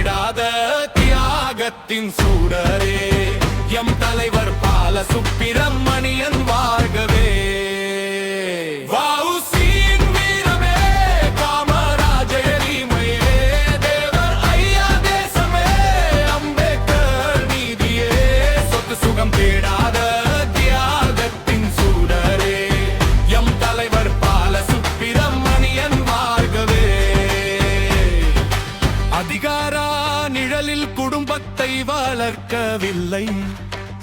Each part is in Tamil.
விடாத தியாகத்தின் சூடரே எம் தலைவர் பால சுப்பிரமணியன் வாழ்கவே. வஉசியின் வீரமே காமராஜர் எளிமையே தேவர் ஐயா தேசமே அம்பேத்கர் நீதியே சொத்து சுகம் தேடாத தியாகத்தின் சூடரே எம் தலைவர் பால சுப்பிரமணியன் வாழ்கவே. அதிகாரா நிழலில் குடும்பத்தை வளர்க்கவில்லை,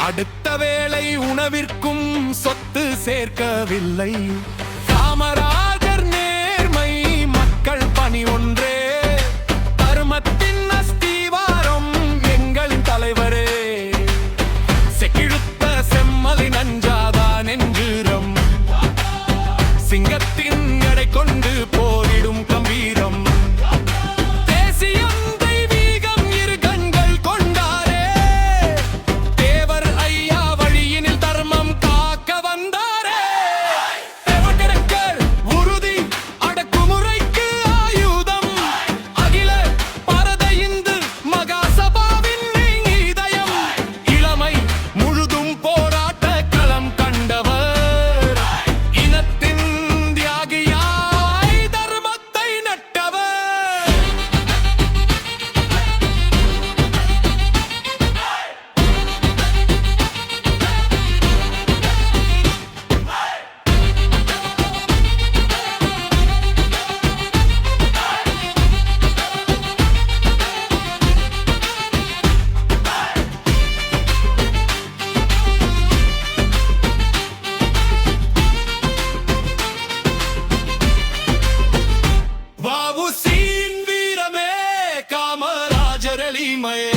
அடுத்த வேளை உணவிற்கும் சொத்து சேர்க்கவில்லை. காமராஜர் நேர்மை மக்கள் பணி ஒன்றே தர்மத்தின் அஸ்திவாரம் எங்களின் தலைவரே. செக்கிழுத்த செம்மலி நஞ்சாதான் என்கிறோம், சிங்கத்தின் எடை கொண்டு போரிடும் கம்பீரம். வஉசியின் வீரமே காமராஜர் எளிமையே